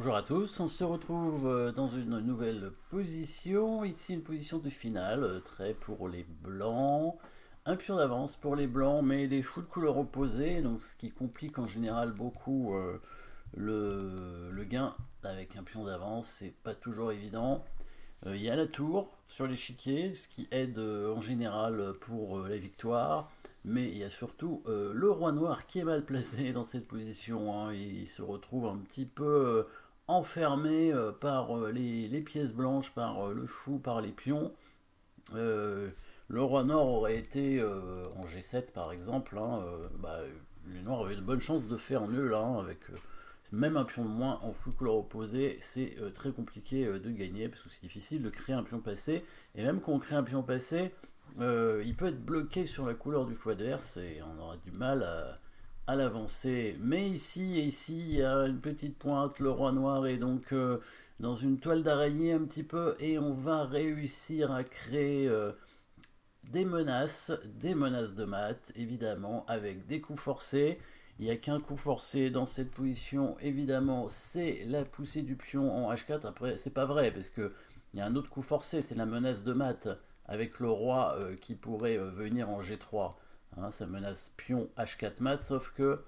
Bonjour à tous, on se retrouve dans une nouvelle position, ici une position de finale, trait pour les blancs, un pion d'avance pour les blancs, mais des fous de couleurs opposées, donc ce qui complique en général beaucoup le gain avec un pion d'avance, c'est pas toujours évident. Il y a la tour sur l'échiquier, ce qui aide en général pour la victoire. Mais il y a surtout le roi noir qui est mal placé dans cette position, hein. Il se retrouve un petit peu enfermé par les pièces blanches, par le fou, par les pions. Euh, le roi noir aurait été en G7 par exemple, hein, les noirs avaient de bonnes chances de faire nul, hein, avec même un pion de moins en full couleur opposée. C'est très compliqué de gagner parce que c'est difficile de créer un pion passé. Et même quand on crée un pion passé, il peut être bloqué sur la couleur du fou adverse et on aura du mal à l'avancer. Mais ici, il y a une petite pointe, le roi noir est donc dans une toile d'araignée un petit peu et on va réussir à créer des menaces de mat, évidemment, avec des coups forcés. Il n'y a qu'un coup forcé dans cette position, évidemment, c'est la poussée du pion en H4. Après, c'est pas vrai, parce que il y a un autre coup forcé, c'est la menace de mat, avec le roi qui pourrait venir en G3. Hein, ça menace pion H4 mat, sauf que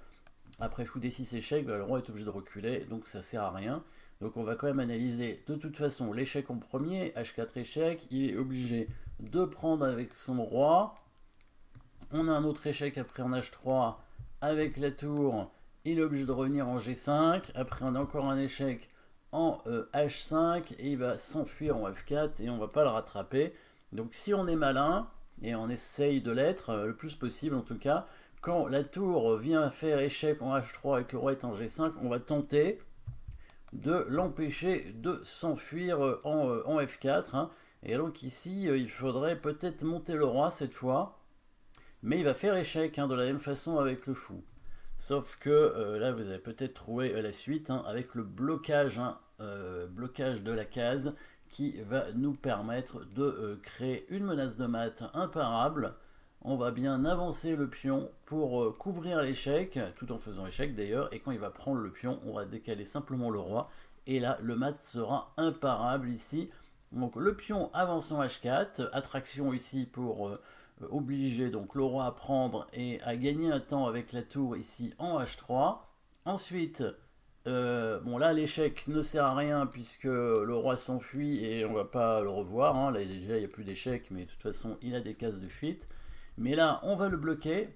après fou D6 échec, le roi est obligé de reculer, donc ça sert à rien. Donc on va quand même analyser de toute façon l'échec en premier, H4 échec, il est obligé de prendre avec son roi. On a un autre échec après en H3 avec la tour, il est obligé de revenir en G5. Après on a encore un échec en H5 et il va s'enfuir en F4 et on va pas le rattraper. Donc si on est malin, et on essaye de l'être le plus possible en tout cas, quand la tour vient faire échec en H3 et que le roi est en G5, on va tenter de l'empêcher de s'enfuir en F4. Hein. Et donc ici, il faudrait peut-être monter le roi cette fois, mais il va faire échec hein, de la même façon avec le fou. Sauf que là, vous avez peut-être trouvé la suite hein, avec le blocage, blocage de la case qui va nous permettre de créer une menace de mat imparable. On va bien avancer le pion pour couvrir l'échec, tout en faisant échec d'ailleurs, et quand il va prendre le pion, on va décaler simplement le roi, et là, le mat sera imparable ici. Donc le pion avance en H4, attraction ici pour obliger donc le roi à prendre et à gagner un temps avec la tour ici en H3. Ensuite, bon là l'échec ne sert à rien puisque le roi s'enfuit et on va pas le revoir. Hein. Là déjà il n'y a plus d'échec, mais de toute façon il a des cases de fuite. Mais là on va le bloquer.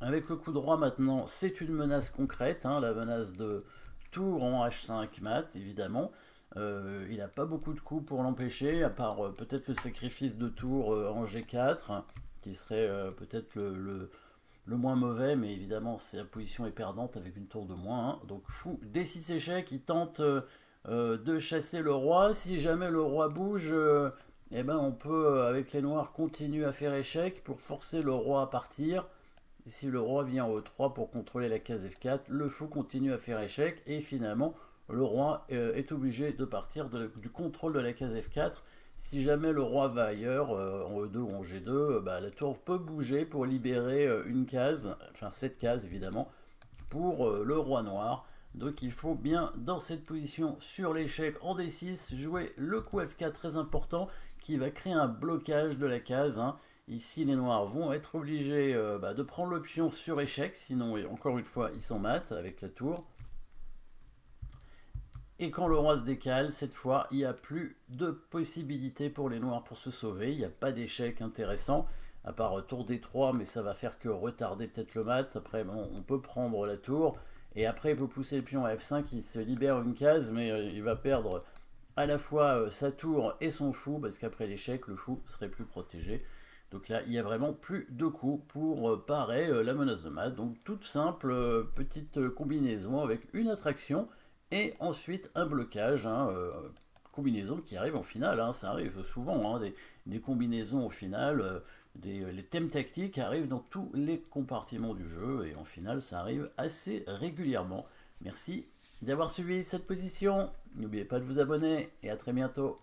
Avec le coup de roi maintenant, c'est une menace concrète, hein, la menace de tour en H5 mat, évidemment. Il n'a pas beaucoup de coups pour l'empêcher, à part peut-être le sacrifice de tour en G4, qui serait peut-être le moins mauvais, mais évidemment sa position est perdante avec une tour de moins. Hein. Donc fou, D6 échec, il tente de chasser le roi. Si jamais le roi bouge, eh ben on peut, avec les noirs, continuer à faire échec pour forcer le roi à partir. Et si le roi vient en E3 pour contrôler la case F4, le fou continue à faire échec et finalement le roi est obligé de partir du contrôle de la case F4. Si jamais le roi va ailleurs, en E2 ou en G2, la tour peut bouger pour libérer une case, enfin cette case évidemment, pour le roi noir. Donc il faut bien, dans cette position, sur l'échec en D6, jouer le coup F4 très important qui va créer un blocage de la case. Hein. Ici, les noirs vont être obligés de prendre le pion sur échec, sinon, encore une fois, ils sont mat avec la tour. Et quand le roi se décale, cette fois, il n'y a plus de possibilité pour les noirs pour se sauver. Il n'y a pas d'échec intéressant, à part tour D3, mais ça va faire que retarder peut-être le mat. Après, bon, on peut prendre la tour. Et après, il peut pousser le pion à F5, il se libère une case, mais il va perdre à la fois sa tour et son fou, parce qu'après l'échec, le fou serait plus protégé. Donc là, il n'y a vraiment plus de coups pour parer la menace de mat. Donc toute simple petite combinaison avec une attraction et ensuite un blocage. Hein, combinaison qui arrive en finale, hein, ça arrive souvent, hein, des combinaisons au final. Les thèmes tactiques arrivent dans tous les compartiments du jeu et en finale ça arrive assez régulièrement. Merci d'avoir suivi cette position. N'oubliez pas de vous abonner et à très bientôt.